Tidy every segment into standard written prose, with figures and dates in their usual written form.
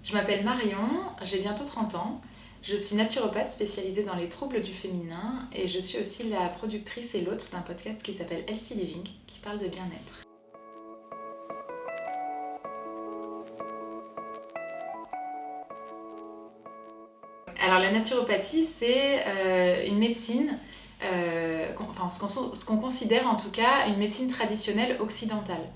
Je m'appelle Marion, j'ai bientôt 30 ans. Je suis naturopathe spécialisée dans les troubles du féminin et je suis aussi la productrice et l'hôte d'un podcast qui s'appelle Healthy Living, qui parle de bien-être. Alors la naturopathie, c'est une médecine, ce qu'on considère en tout cas une médecine traditionnelle occidentale.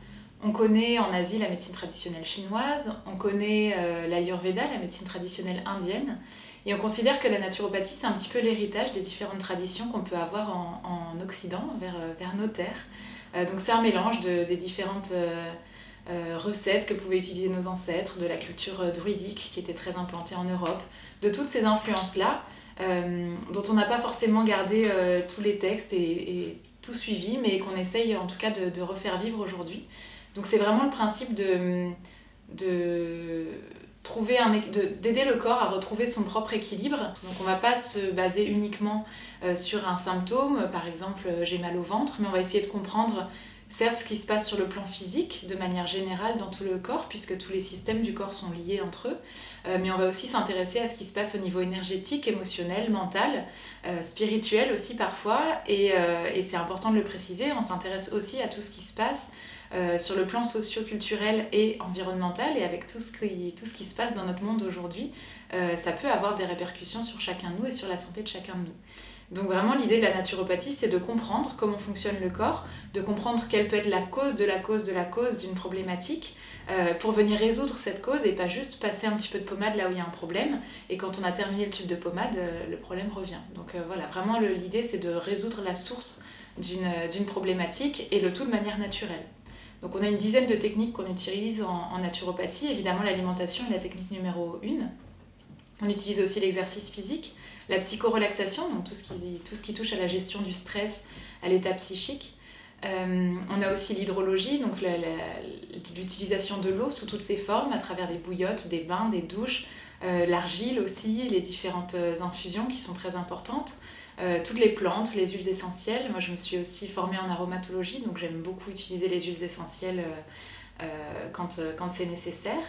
On connaît en Asie la médecine traditionnelle chinoise, on connaît l'Ayurveda, la médecine traditionnelle indienne, et on considère que la naturopathie, c'est un petit peu l'héritage des différentes traditions qu'on peut avoir en Occident, vers nos terres. Donc c'est un mélange des différentes recettes que pouvaient utiliser nos ancêtres, de la culture druidique qui était très implantée en Europe, de toutes ces influences-là, dont on n'a pas forcément gardé tous les textes et tout suivi, mais qu'on essaye en tout cas de refaire vivre aujourd'hui. Donc c'est vraiment le principe de d'aider le corps à retrouver son propre équilibre. Donc on ne va pas se baser uniquement sur un symptôme, par exemple j'ai mal au ventre, mais on va essayer de comprendre certes ce qui se passe sur le plan physique de manière générale dans tout le corps, puisque tous les systèmes du corps sont liés entre eux, mais on va aussi s'intéresser à ce qui se passe au niveau énergétique, émotionnel, mental, spirituel aussi parfois, et c'est important de le préciser, on s'intéresse aussi à tout ce qui se passe sur le plan socio-culturel et environnemental, et avec tout ce qui se passe dans notre monde aujourd'hui, ça peut avoir des répercussions sur chacun de nous et sur la santé de chacun de nous. Donc vraiment l'idée de la naturopathie, c'est de comprendre comment fonctionne le corps, de comprendre quelle peut être la cause de la cause de la cause d'une problématique, pour venir résoudre cette cause et pas juste passer un petit peu de pommade là où il y a un problème, et quand on a terminé le tube de pommade, le problème revient. Donc voilà, vraiment l'idée c'est de résoudre la source d'une problématique, et le tout de manière naturelle. Donc on a une dizaine de techniques qu'on utilise en naturopathie. Évidemment, l'alimentation est la technique numéro 1. On utilise aussi l'exercice physique, la psychorelaxation, donc tout ce qui touche à la gestion du stress, à l'état psychique. On a aussi l'hydrologie, donc l'utilisation de l'eau sous toutes ses formes, à travers des bouillottes, des bains, des douches, l'argile aussi, les différentes infusions qui sont très importantes. Toutes les plantes, les huiles essentielles. Moi, je me suis aussi formée en aromatologie, donc j'aime beaucoup utiliser les huiles essentielles quand c'est nécessaire.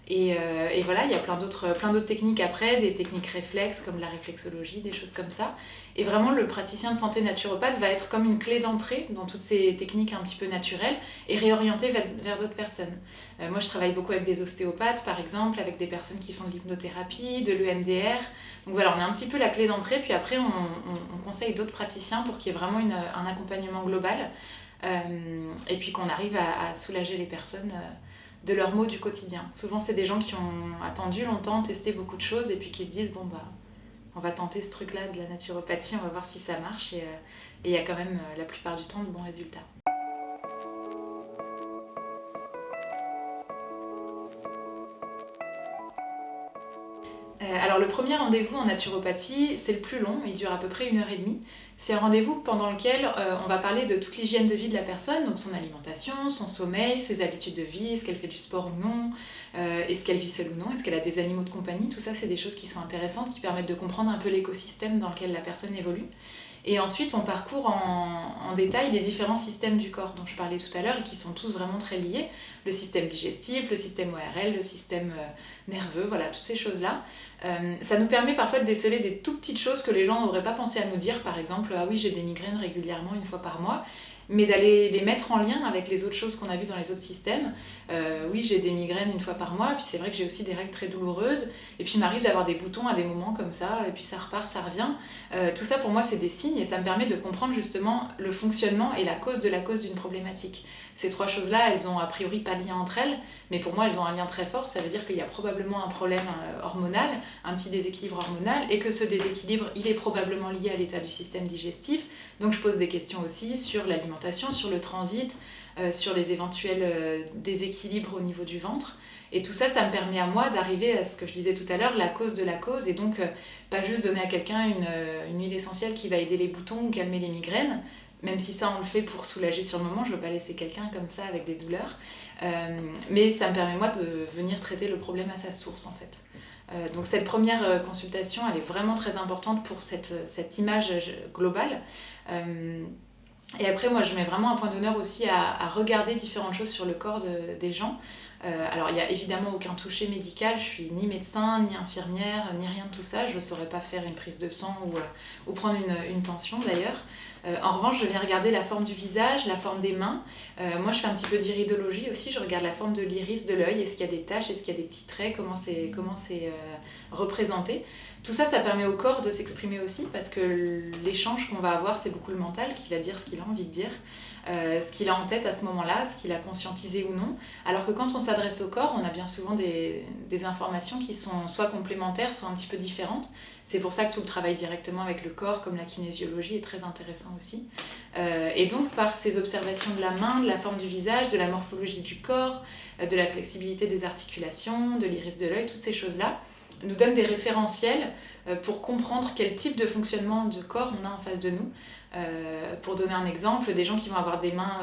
Et voilà, il y a plein d'autres techniques après, des techniques réflexes comme la réflexologie, des choses comme ça. Et vraiment, le praticien de santé naturopathe va être comme une clé d'entrée dans toutes ces techniques un petit peu naturelles et réorienter vers d'autres personnes. Moi, je travaille beaucoup avec des ostéopathes, par exemple, avec des personnes qui font de l'hypnothérapie, de l'EMDR. Donc voilà, on a un petit peu la clé d'entrée, puis après, on conseille d'autres praticiens pour qu'il y ait vraiment un accompagnement global, et puis qu'on arrive à soulager les personnes de leurs maux du quotidien. Souvent, c'est des gens qui ont attendu longtemps, testé beaucoup de choses, et puis qui se disent, bon, bah, on va tenter ce truc-là de la naturopathie, on va voir si ça marche, et il y a quand même, la plupart du temps, de bons résultats. Alors le premier rendez-vous en naturopathie, c'est le plus long, il dure à peu près 1h30. C'est un rendez-vous pendant lequel on va parler de toute l'hygiène de vie de la personne, donc son alimentation, son sommeil, ses habitudes de vie, est-ce qu'elle fait du sport ou non, est-ce qu'elle vit seule ou non, est-ce qu'elle a des animaux de compagnie, tout ça c'est des choses qui sont intéressantes, qui permettent de comprendre un peu l'écosystème dans lequel la personne évolue. Et ensuite, on parcourt en détail les différents systèmes du corps dont je parlais tout à l'heure et qui sont tous vraiment très liés. Le système digestif, le système ORL, le système nerveux, voilà, toutes ces choses-là. Ça nous permet parfois de déceler des tout petites choses que les gens n'auraient pas pensé à nous dire. Par exemple, ah oui, j'ai des migraines régulièrement, 1 fois par mois. Mais d'aller les mettre en lien avec les autres choses qu'on a vues dans les autres systèmes. Oui, j'ai des migraines 1 fois par mois, puis c'est vrai que j'ai aussi des règles très douloureuses, et puis il m'arrive d'avoir des boutons à des moments comme ça, et puis ça repart, ça revient. Tout ça pour moi c'est des signes, et ça me permet de comprendre justement le fonctionnement et la cause de la cause d'une problématique. Ces 3 choses-là, elles ont a priori pas de lien entre elles, mais pour moi elles ont un lien très fort. Ça veut dire qu'il y a probablement un problème hormonal, un petit déséquilibre hormonal, et que ce déséquilibre, il est probablement lié à l'état du système digestif. Donc je pose des questions aussi sur l'alimentation, sur le transit, sur les éventuels déséquilibres au niveau du ventre. Et tout ça, ça me permet à moi d'arriver à ce que je disais tout à l'heure, la cause de la cause, et donc pas juste donner à quelqu'un une huile essentielle qui va aider les boutons ou calmer les migraines, même si ça on le fait pour soulager sur le moment, je ne veux pas laisser quelqu'un comme ça avec des douleurs, mais ça me permet moi de venir traiter le problème à sa source en fait. Donc cette première consultation, elle est vraiment très importante pour cette image globale. Et après, moi, je mets vraiment un point d'honneur aussi à regarder différentes choses sur le corps des gens. Alors il n'y a évidemment aucun toucher médical, je suis ni médecin, ni infirmière, ni rien de tout ça, je ne saurais pas faire une prise de sang ou prendre une tension d'ailleurs. En revanche, je viens regarder la forme du visage, la forme des mains. Moi je fais un petit peu d'iridologie aussi, je regarde la forme de l'iris de l'œil, est-ce qu'il y a des taches, est-ce qu'il y a des petits traits, comment c'est représenté. Tout ça, ça permet au corps de s'exprimer aussi parce que l'échange qu'on va avoir, c'est beaucoup le mental qui va dire ce qu'il a envie de dire. Ce qu'il a en tête à ce moment-là, ce qu'il a conscientisé ou non. Alors que quand on s'adresse au corps, on a bien souvent des informations qui sont soit complémentaires, soit un petit peu différentes. C'est pour ça que tout le travail directement avec le corps, comme la kinésiologie, est très intéressant aussi. Et donc, par ces observations de la main, de la forme du visage, de la morphologie du corps, de la flexibilité des articulations, de l'iris de l'œil, toutes ces choses-là, nous donnent des référentiels pour comprendre quel type de fonctionnement de corps on a en face de nous. Pour donner un exemple, des gens qui vont avoir des mains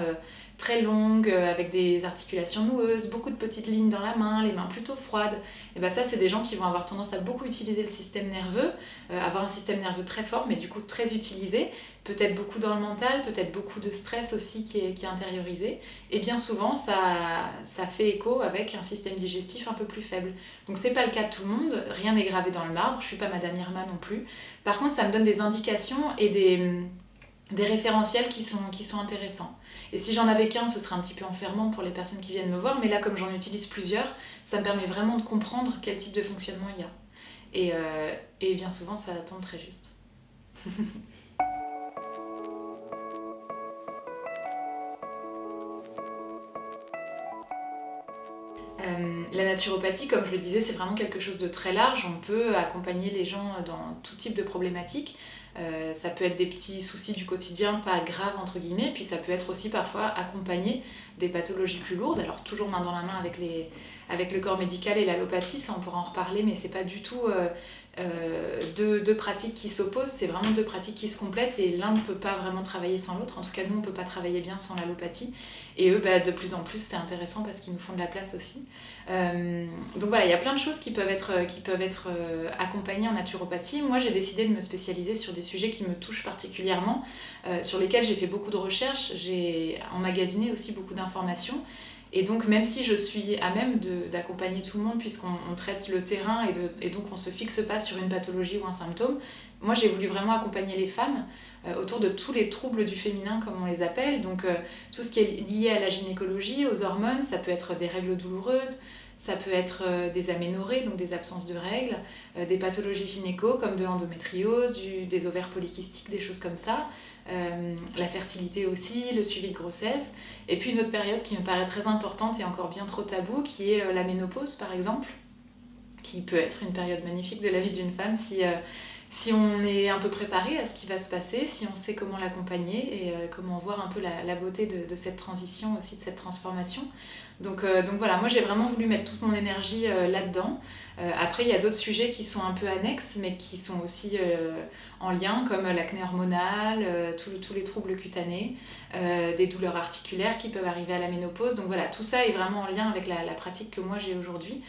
très longues, avec des articulations noueuses, beaucoup de petites lignes dans la main, les mains plutôt froides, et ben ça c'est des gens qui vont avoir tendance à beaucoup utiliser le système nerveux, avoir un système nerveux très fort mais du coup très utilisé, peut-être beaucoup dans le mental, peut-être beaucoup de stress aussi qui est intériorisé, et bien souvent ça fait écho avec un système digestif un peu plus faible. Donc c'est pas le cas de tout le monde, rien n'est gravé dans le marbre, je suis pas Madame Irma non plus. Par contre ça me donne des indications et des référentiels qui sont intéressants. Et si j'en avais qu'un, ce serait un petit peu enfermant pour les personnes qui viennent me voir, mais là, comme j'en utilise plusieurs, ça me permet vraiment de comprendre quel type de fonctionnement il y a. Et bien souvent, ça tombe très juste. La naturopathie, comme je le disais, c'est vraiment quelque chose de très large. On peut accompagner les gens dans tout type de problématiques. Ça peut être des petits soucis du quotidien, pas graves entre guillemets, puis ça peut être aussi parfois accompagner des pathologies plus lourdes. Alors toujours main dans la main avec le corps médical et l'allopathie, ça on pourra en reparler, mais c'est pas du tout deux pratiques qui s'opposent, c'est vraiment deux pratiques qui se complètent et l'un ne peut pas vraiment travailler sans l'autre. En tout cas, nous, on ne peut pas travailler bien sans l'allopathie. Et eux, de plus en plus, c'est intéressant parce qu'ils nous font de la place aussi. Donc voilà, il y a plein de choses qui peuvent être accompagnées en naturopathie. Moi, j'ai décidé de me spécialiser sur des sujets qui me touchent particulièrement, sur lesquels j'ai fait beaucoup de recherches, j'ai emmagasiné aussi beaucoup d'informations. Et donc, même si je suis à même d'accompagner tout le monde, puisqu'on traite le terrain et donc on ne se fixe pas sur une pathologie ou un symptôme, moi j'ai voulu vraiment accompagner les femmes autour de tous les troubles du féminin, comme on les appelle. Donc, tout ce qui est lié à la gynécologie, aux hormones, ça peut être des règles douloureuses, ça peut être des aménorrhées, donc des absences de règles, des pathologies gynéco comme de l'endométriose, des ovaires polykystiques, des choses comme ça, la fertilité aussi, le suivi de grossesse. Et puis une autre période qui me paraît très importante et encore bien trop taboue, qui est la ménopause par exemple, qui peut être une période magnifique de la vie d'une femme si on est un peu préparé à ce qui va se passer, si on sait comment l'accompagner et comment voir un peu la beauté de cette transition aussi, de cette transformation. Donc voilà, moi j'ai vraiment voulu mettre toute mon énergie là-dedans. Après, il y a d'autres sujets qui sont un peu annexes, mais qui sont aussi en lien, comme l'acné hormonale, tous les troubles cutanés, des douleurs articulaires qui peuvent arriver à la ménopause. Donc voilà, tout ça est vraiment en lien avec la pratique que moi j'ai aujourd'hui.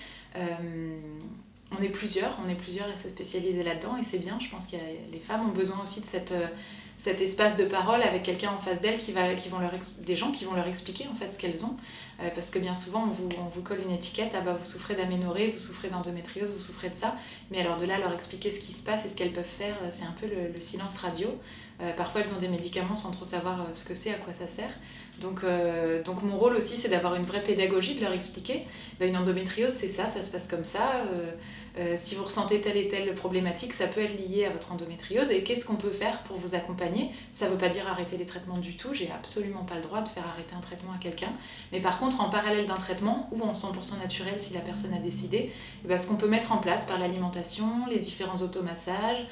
On est plusieurs à se spécialiser là-dedans et c'est bien. Je pense que les femmes ont besoin aussi de cet espace de parole avec quelqu'un en face d'elles des gens qui vont leur expliquer en fait ce qu'elles ont. Parce que bien souvent on vous colle une étiquette, ah bah vous souffrez d'aménorrhée, vous souffrez d'endométriose, vous souffrez de ça. Mais alors de là leur expliquer ce qui se passe et ce qu'elles peuvent faire, c'est un peu le silence radio. Parfois elles ont des médicaments sans trop savoir ce que c'est, à quoi ça sert. Donc mon rôle aussi c'est d'avoir une vraie pédagogie, de leur expliquer une endométriose c'est ça se passe comme ça, si vous ressentez telle et telle problématique ça peut être lié à votre endométriose et qu'est-ce qu'on peut faire pour vous accompagner. Ça ne veut pas dire arrêter les traitements du tout, j'ai absolument pas le droit de faire arrêter un traitement à quelqu'un, mais par contre en parallèle d'un traitement ou en 100% naturel si la personne a décidé, ce qu'on peut mettre en place par l'alimentation, les différents automassages,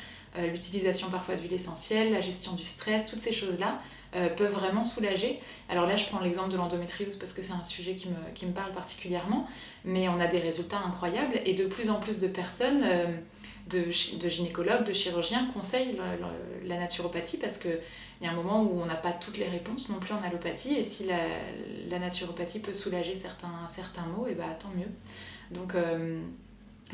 l'utilisation parfois d'huile essentielle, la gestion du stress, toutes ces choses-là peuvent vraiment soulager. Alors là, je prends l'exemple de l'endométriose parce que c'est un sujet qui me parle particulièrement, mais on a des résultats incroyables et de plus en plus de personnes, de gynécologues, de chirurgiens conseillent la naturopathie parce qu'il y a un moment où on n'a pas toutes les réponses non plus en allopathie et si la naturopathie peut soulager certains maux, tant mieux.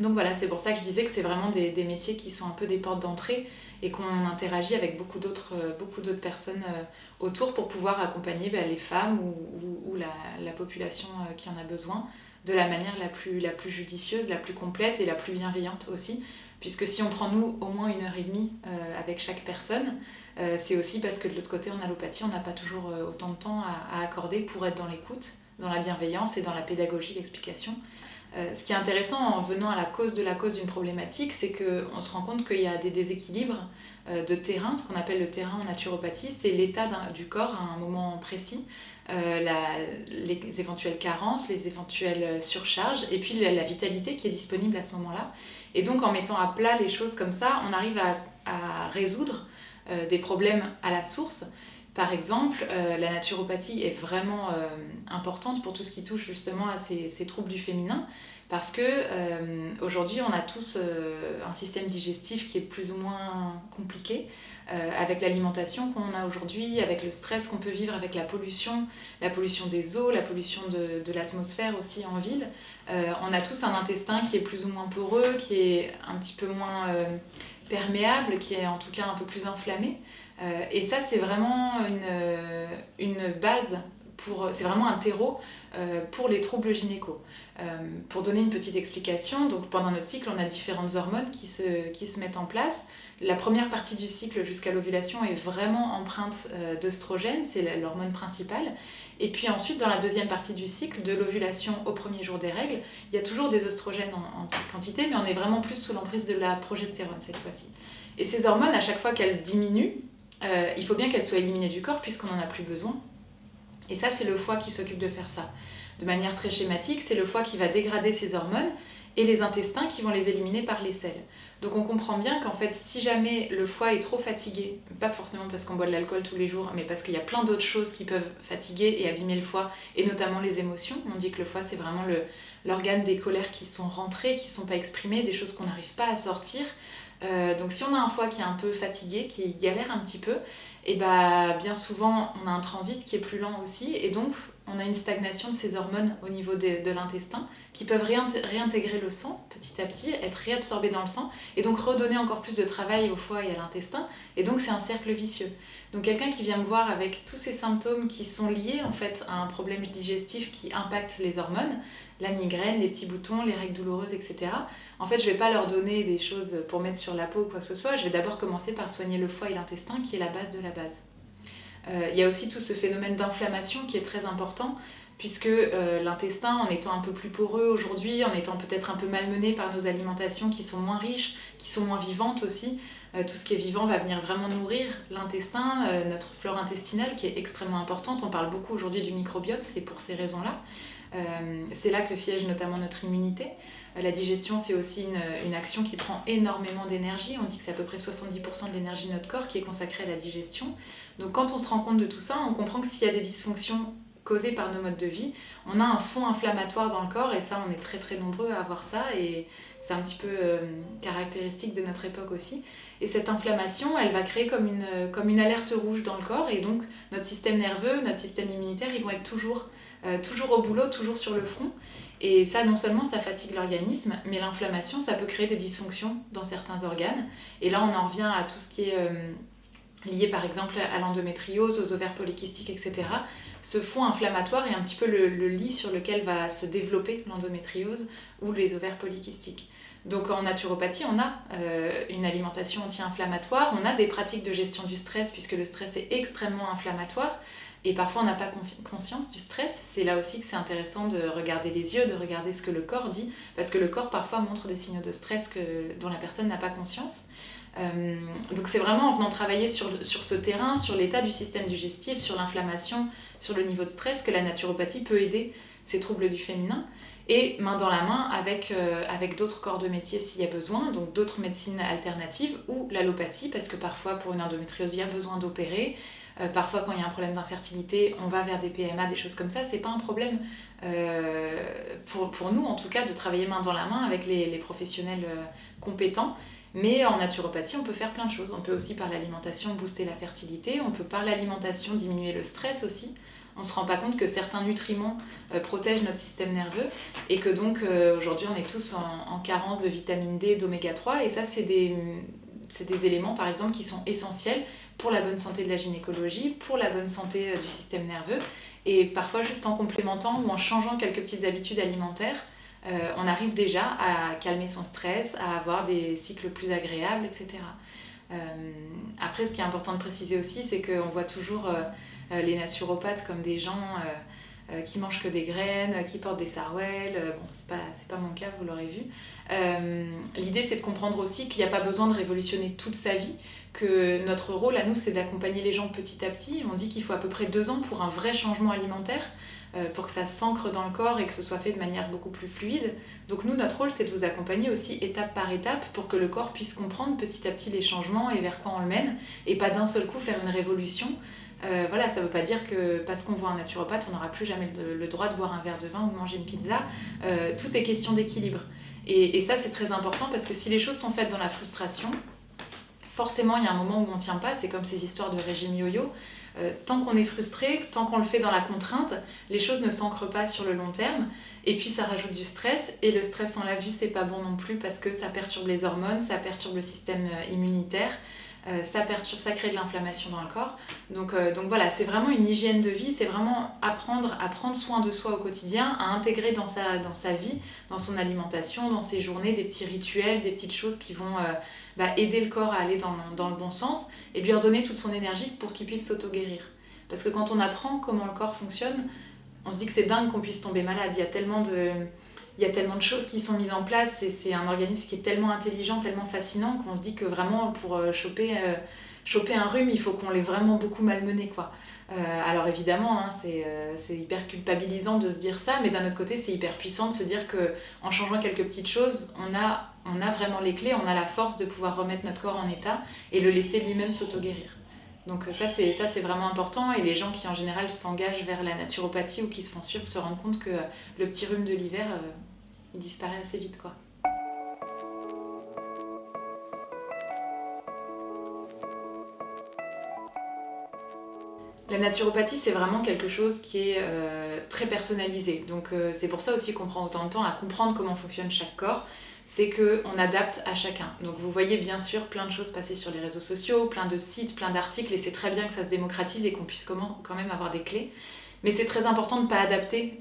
Donc voilà, c'est pour ça que je disais que c'est vraiment des métiers qui sont un peu des portes d'entrée et qu'on interagit avec beaucoup d'autres personnes autour pour pouvoir accompagner les femmes ou la population qui en a besoin de la manière la plus judicieuse, la plus complète et la plus bienveillante aussi. Puisque si on prend nous au moins 1h30 avec chaque personne, c'est aussi parce que de l'autre côté en allopathie on n'a pas toujours autant de temps à accorder pour être dans l'écoute, dans la bienveillance et dans la pédagogie, l'explication. Ce qui est intéressant en venant à la cause d'une problématique, c'est qu'on se rend compte qu'il y a des déséquilibres de terrain. Ce qu'on appelle le terrain en naturopathie, c'est l'état du corps à un moment précis, les éventuelles carences, les éventuelles surcharges, et puis la vitalité qui est disponible à ce moment-là. Et donc en mettant à plat les choses comme ça, on arrive à résoudre des problèmes à la source. Par exemple, la naturopathie est vraiment importante pour tout ce qui touche justement à ces troubles du féminin, parce que aujourd'hui on a tous un système digestif qui est plus ou moins compliqué, avec l'alimentation qu'on a aujourd'hui, avec le stress qu'on peut vivre, avec la pollution des eaux, la pollution de l'atmosphère aussi en ville. On a tous un intestin qui est plus ou moins poreux, qui est un petit peu moins perméable, qui est en tout cas un peu plus inflammé. Et ça, c'est vraiment une base, c'est vraiment un terreau pour les troubles gynéco. Pour donner une petite explication, donc pendant notre cycle, on a différentes hormones qui se mettent en place. La première partie du cycle jusqu'à l'ovulation est vraiment empreinte d'œstrogène, c'est l'hormone principale. Et puis ensuite, dans la deuxième partie du cycle, de l'ovulation au premier jour des règles, il y a toujours des œstrogènes en petite quantité, mais on est vraiment plus sous l'emprise de la progestérone cette fois-ci. Et ces hormones, à chaque fois qu'elles diminuent, il faut bien qu'elles soient éliminées du corps puisqu'on n'en a plus besoin. Et ça, c'est le foie qui s'occupe de faire ça. De manière très schématique, c'est le foie qui va dégrader ces hormones et les intestins qui vont les éliminer par les selles. Donc on comprend bien qu'en fait, si jamais le foie est trop fatigué, pas forcément parce qu'on boit de l'alcool tous les jours, mais parce qu'il y a plein d'autres choses qui peuvent fatiguer et abîmer le foie, et notamment les émotions. On dit que le foie, c'est vraiment l'organe des colères qui sont rentrées, qui ne sont pas exprimées, des choses qu'on n'arrive pas à sortir. Donc si on a un foie qui est un peu fatigué, qui galère un petit peu, et bien souvent on a un transit qui est plus lent aussi, et donc on a une stagnation de ces hormones au niveau de l'intestin qui peuvent réintégrer le sang petit à petit, être réabsorbées dans le sang et donc redonner encore plus de travail au foie et à l'intestin, et donc c'est un cercle vicieux. Donc quelqu'un qui vient me voir avec tous ces symptômes qui sont liés en fait à un problème digestif qui impacte les hormones, la migraine, les petits boutons, les règles douloureuses, etc. En fait, je ne vais pas leur donner des choses pour mettre sur la peau ou quoi que ce soit, je vais d'abord commencer par soigner le foie et l'intestin qui est la base de la base. Il y a aussi tout ce phénomène d'inflammation qui est très important, puisque l'intestin, en étant un peu plus poreux aujourd'hui, en étant peut-être un peu malmené par nos alimentations qui sont moins riches, qui sont moins vivantes aussi, tout ce qui est vivant va venir vraiment nourrir l'intestin, notre flore intestinale qui est extrêmement importante. On parle beaucoup aujourd'hui du microbiote, c'est pour ces raisons-là. C'est là que siège notamment notre immunité. La digestion, c'est aussi une action qui prend énormément d'énergie. On dit que c'est à peu près 70% de l'énergie de notre corps qui est consacrée à la digestion. Donc quand on se rend compte de tout ça, on comprend que s'il y a des dysfonctions causées par nos modes de vie, on a un fond inflammatoire dans le corps, et ça, on est très très nombreux à avoir ça, et c'est un petit peu caractéristique de notre époque aussi. Et cette inflammation, elle va créer comme une alerte rouge dans le corps, et donc notre système nerveux, notre système immunitaire, ils vont être toujours au boulot, toujours sur le front. Et ça, non seulement ça fatigue l'organisme, mais l'inflammation, ça peut créer des dysfonctions dans certains organes. Et là, on en revient à tout ce qui est lié par exemple à l'endométriose, aux ovaires polykystiques, etc. Ce fond inflammatoire est un petit peu le lit sur lequel va se développer l'endométriose ou les ovaires polykystiques. Donc en naturopathie, on a une alimentation anti-inflammatoire, on a des pratiques de gestion du stress, puisque le stress est extrêmement inflammatoire. Et parfois on n'a pas conscience du stress. C'est là aussi que c'est intéressant de regarder les yeux, de regarder ce que le corps dit, parce que le corps parfois montre des signaux de stress dont la personne n'a pas conscience. Donc c'est vraiment en venant travailler sur ce terrain, sur l'état du système digestif, sur l'inflammation, sur le niveau de stress, que la naturopathie peut aider ces troubles du féminin, et main dans la main avec d'autres corps de métier s'il y a besoin, donc d'autres médecines alternatives, ou l'allopathie, parce que parfois pour une endométriose il y a besoin d'opérer. Parfois quand il y a un problème d'infertilité, on va vers des PMA, des choses comme ça. C'est pas un problème pour nous en tout cas de travailler main dans la main avec les professionnels compétents. Mais en naturopathie, on peut faire plein de choses. On peut aussi par l'alimentation booster la fertilité, on peut par l'alimentation diminuer le stress aussi. On ne se rend pas compte que certains nutriments protègent notre système nerveux, et que donc aujourd'hui on est tous en carence de vitamine D, d'oméga 3, et ça c'est c'est des éléments par exemple qui sont essentiels pour la bonne santé de la gynécologie, pour la bonne santé du système nerveux. Et parfois juste en complémentant ou en changeant quelques petites habitudes alimentaires, on arrive déjà à calmer son stress, à avoir des cycles plus agréables, etc. Après, ce qui est important de préciser aussi, c'est qu'on voit toujours les naturopathes comme des gens qui mangent que des graines, qui portent des sarouels. Bon, c'est pas mon cas, vous l'aurez vu. L'idée, c'est de comprendre aussi qu'il n'y a pas besoin de révolutionner toute sa vie, que notre rôle à nous, c'est d'accompagner les gens petit à petit. On dit qu'il faut à peu près 2 ans pour un vrai changement alimentaire, pour que ça s'ancre dans le corps et que ce soit fait de manière beaucoup plus fluide. Donc nous, notre rôle, c'est de vous accompagner aussi étape par étape pour que le corps puisse comprendre petit à petit les changements et vers quoi on le mène, et pas d'un seul coup faire une révolution. Voilà, ça ne veut pas dire que parce qu'on voit un naturopathe, on n'aura plus jamais le droit de boire un verre de vin ou de manger une pizza. Tout est question d'équilibre. Et ça, c'est très important parce que si les choses sont faites dans la frustration, forcément, il y a un moment où on ne tient pas. C'est comme ces histoires de régime yo-yo. Tant qu'on est frustré, tant qu'on le fait dans la contrainte, les choses ne s'ancrent pas sur le long terme. Et puis, ça rajoute du stress. Et le stress, on l'a vu, c'est pas bon non plus parce que ça perturbe les hormones, ça perturbe le système immunitaire. Ça crée de l'inflammation dans le corps. Donc voilà, c'est vraiment une hygiène de vie, c'est vraiment apprendre à prendre soin de soi au quotidien, à intégrer dans sa vie, dans son alimentation, dans ses journées, des petits rituels, des petites choses qui vont aider le corps à aller dans le bon sens et lui redonner toute son énergie pour qu'il puisse s'auto-guérir. Parce que quand on apprend comment le corps fonctionne, on se dit que c'est dingue qu'on puisse tomber malade. Il y a tellement de choses qui sont mises en place et c'est un organisme qui est tellement intelligent, tellement fascinant qu'on se dit que vraiment pour choper un rhume, il faut qu'on l'ait vraiment beaucoup malmené, quoi. Alors évidemment, hein, c'est hyper culpabilisant de se dire ça, mais d'un autre côté, c'est hyper puissant de se dire qu'en changeant quelques petites choses, on a vraiment les clés, on a la force de pouvoir remettre notre corps en état et le laisser lui-même s'auto-guérir. Donc ça c'est vraiment important, et les gens qui en général s'engagent vers la naturopathie ou qui se font suivre se rendent compte que le petit rhume de l'hiver, il disparaît assez vite, quoi. La naturopathie, c'est vraiment quelque chose qui est très personnalisé. Donc c'est pour ça aussi qu'on prend autant de temps à comprendre comment fonctionne chaque corps. C'est qu'on adapte à chacun. Donc vous voyez bien sûr plein de choses passer sur les réseaux sociaux, plein de sites, plein d'articles, et c'est très bien que ça se démocratise et qu'on puisse quand même avoir des clés. Mais c'est très important de ne pas adapter,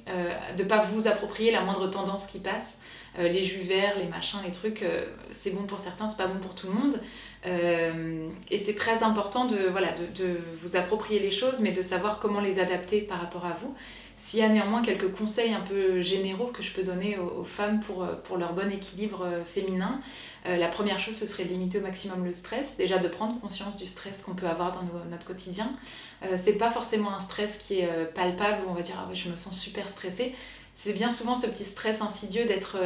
de ne pas vous approprier la moindre tendance qui passe. Les jus verts, les machins, les trucs, c'est bon pour certains, c'est pas bon pour tout le monde. Et c'est très important de vous approprier les choses, mais de savoir comment les adapter par rapport à vous. S'il y a néanmoins quelques conseils un peu généraux que je peux donner aux femmes pour leur bon équilibre féminin, la première chose, ce serait de limiter au maximum le stress. Déjà de prendre conscience du stress qu'on peut avoir dans notre quotidien. C'est pas forcément un stress qui est palpable, où on va dire « Ah ouais, je me sens super stressée ». C'est bien souvent ce petit stress insidieux d'être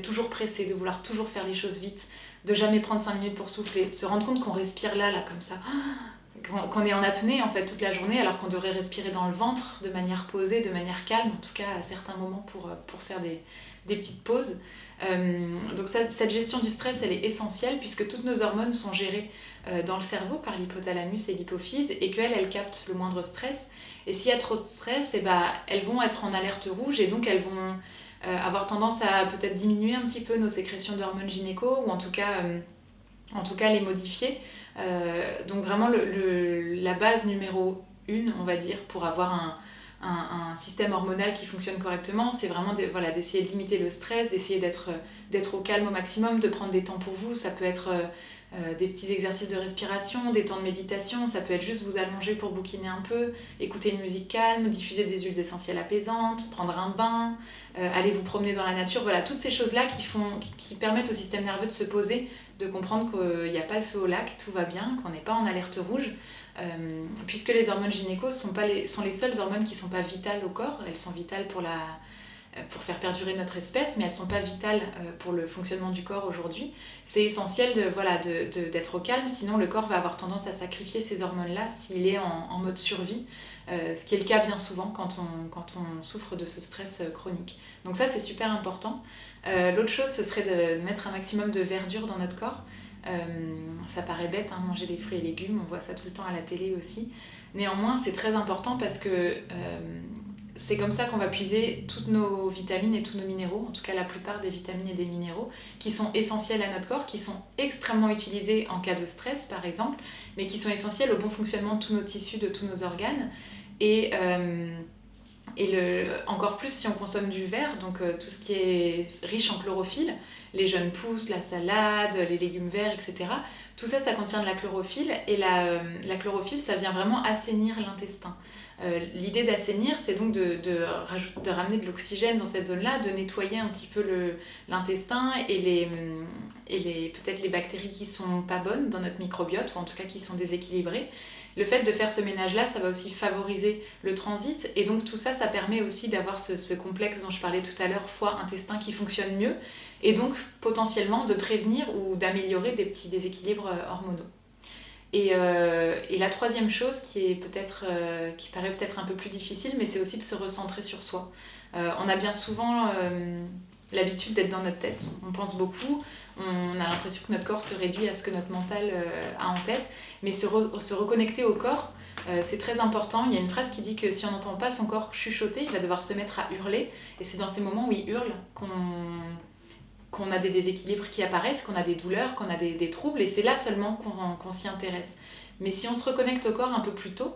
toujours pressé, de vouloir toujours faire les choses vite, de jamais prendre 5 minutes pour souffler, de se rendre compte qu'on respire là, comme ça, qu'on est en apnée en fait toute la journée, alors qu'on devrait respirer dans le ventre de manière posée, de manière calme, en tout cas à certains moments pour faire des petites pauses. Donc cette gestion du stress, elle est essentielle puisque toutes nos hormones sont gérées dans le cerveau par l'hypothalamus et l'hypophyse, et qu'elles captent le moindre stress. Et s'il y a trop de stress, elles vont être en alerte rouge, et donc elles vont avoir tendance à peut-être diminuer un petit peu nos sécrétions d'hormones gynéco, ou en tout cas les modifier. Donc vraiment la base numéro 1, on va dire, pour avoir un système hormonal qui fonctionne correctement, c'est vraiment d'essayer de limiter le stress, d'essayer d'être au calme au maximum, de prendre des temps pour vous. Ça peut être des petits exercices de respiration, des temps de méditation, ça peut être juste vous allonger pour bouquiner un peu, écouter une musique calme, diffuser des huiles essentielles apaisantes, prendre un bain, aller vous promener dans la nature. Voilà, toutes ces choses-là qui permettent au système nerveux de se poser, de comprendre qu'il n'y a pas le feu au lac, tout va bien, qu'on n'est pas en alerte rouge, puisque les hormones gynéco sont les seules hormones qui ne sont pas vitales au corps. Elles sont vitales pour faire perdurer notre espèce, mais elles ne sont pas vitales pour le fonctionnement du corps aujourd'hui. C'est essentiel d'être au calme, sinon le corps va avoir tendance à sacrifier ces hormones-là s'il est en mode survie, ce qui est le cas bien souvent quand on souffre de ce stress chronique. Donc ça, c'est super important. L'autre chose, ce serait de mettre un maximum de verdure dans notre corps. Ça paraît bête, hein, manger des fruits et légumes, on voit ça tout le temps à la télé aussi. Néanmoins, c'est très important parce que c'est comme ça qu'on va puiser toutes nos vitamines et tous nos minéraux, en tout cas la plupart des vitamines et des minéraux, qui sont essentiels à notre corps, qui sont extrêmement utilisés en cas de stress par exemple, mais qui sont essentiels au bon fonctionnement de tous nos tissus, de tous nos organes. Et, encore plus si on consomme du vert, donc tout ce qui est riche en chlorophylle, les jeunes pousses, la salade, les légumes verts, etc. Tout ça, ça contient de la chlorophylle, et la chlorophylle, ça vient vraiment assainir l'intestin. L'idée d'assainir, c'est donc de ramener de l'oxygène dans cette zone-là, de nettoyer un petit peu l'intestin et peut-être les bactéries qui sont pas bonnes dans notre microbiote, ou en tout cas qui sont déséquilibrées. Le fait de faire ce ménage-là, ça va aussi favoriser le transit, et donc tout ça, ça permet aussi d'avoir ce complexe dont je parlais tout à l'heure, foie-intestin, qui fonctionne mieux, et donc potentiellement de prévenir ou d'améliorer des petits déséquilibres hormonaux. Et la troisième chose qui paraît peut-être un peu plus difficile, mais c'est aussi de se recentrer sur soi. On a bien souvent l'habitude d'être dans notre tête, on pense beaucoup, on a l'impression que notre corps se réduit à ce que notre mental a en tête, mais se reconnecter au corps, c'est très important. Il y a une phrase qui dit que si on n'entend pas son corps chuchoter, il va devoir se mettre à hurler, et c'est dans ces moments où il hurle qu'on a des déséquilibres qui apparaissent, qu'on a des douleurs, qu'on a des troubles, et c'est là seulement qu'on s'y intéresse. Mais si on se reconnecte au corps un peu plus tôt,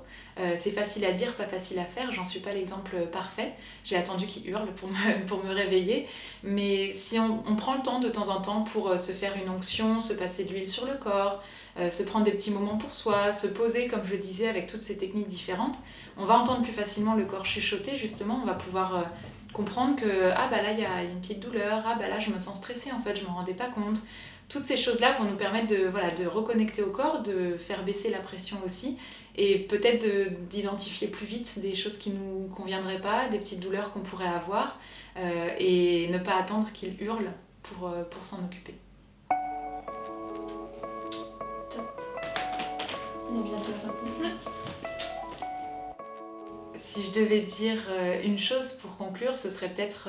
c'est facile à dire, pas facile à faire, j'en suis pas l'exemple parfait, j'ai attendu qu'il hurle pour me réveiller, mais si on prend le temps de temps en temps pour se faire une onction, se passer de l'huile sur le corps, se prendre des petits moments pour soi, se poser comme je le disais avec toutes ces techniques différentes, on va entendre plus facilement le corps chuchoter, justement, on va pouvoir comprendre que ah bah là il y a une petite douleur, ah bah là je me sens stressée, en fait je m'en rendais pas compte. Toutes ces choses-là vont nous permettre de reconnecter au corps, de faire baisser la pression aussi, et peut-être d'identifier plus vite des choses qui nous conviendraient pas, des petites douleurs qu'on pourrait avoir, et ne pas attendre qu'il hurle pour s'en occuper. Top. On est bientôt à Si je devais dire une chose pour conclure, ce serait peut-être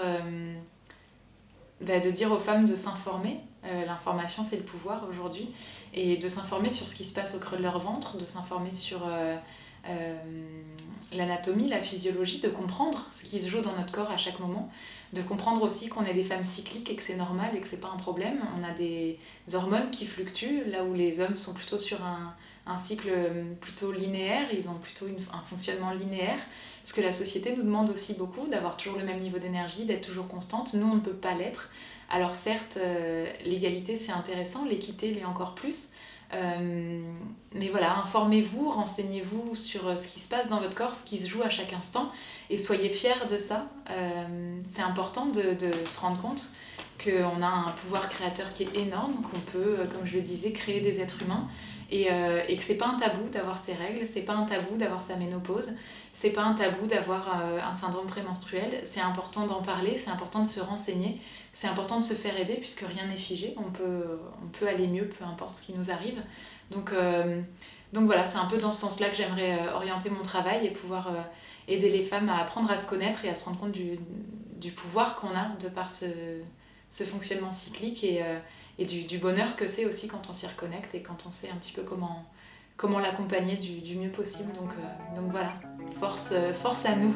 de dire aux femmes de s'informer. L'information, c'est le pouvoir aujourd'hui. Et de s'informer sur ce qui se passe au creux de leur ventre, de s'informer sur l'anatomie, la physiologie, de comprendre ce qui se joue dans notre corps à chaque moment, de comprendre aussi qu'on est des femmes cycliques et que c'est normal et que c'est pas un problème. On a des hormones qui fluctuent, là où les hommes sont plutôt sur un cycle plutôt linéaire, ils ont plutôt un fonctionnement linéaire, ce que la société nous demande aussi beaucoup, d'avoir toujours le même niveau d'énergie, d'être toujours constante. Nous, on ne peut pas l'être. Alors certes, l'égalité c'est intéressant, l'équité l'est encore plus, mais voilà, informez-vous, renseignez-vous sur ce qui se passe dans votre corps, ce qui se joue à chaque instant, et soyez fiers de ça. C'est important de se rendre compte qu'on a un pouvoir créateur qui est énorme, qu'on peut, comme je le disais, créer des êtres humains, et que c'est pas un tabou d'avoir ses règles, c'est pas un tabou d'avoir sa ménopause, c'est pas un tabou d'avoir un syndrome prémenstruel. C'est important d'en parler, c'est important de se renseigner, c'est important de se faire aider puisque rien n'est figé, on peut aller mieux peu importe ce qui nous arrive. Donc voilà, c'est un peu dans ce sens-là que j'aimerais orienter mon travail et pouvoir aider les femmes à apprendre à se connaître et à se rendre compte du pouvoir qu'on a de par ce fonctionnement cyclique, et du bonheur que c'est aussi quand on s'y reconnecte et quand on sait un petit peu comment l'accompagner du mieux possible. Donc voilà, force à nous.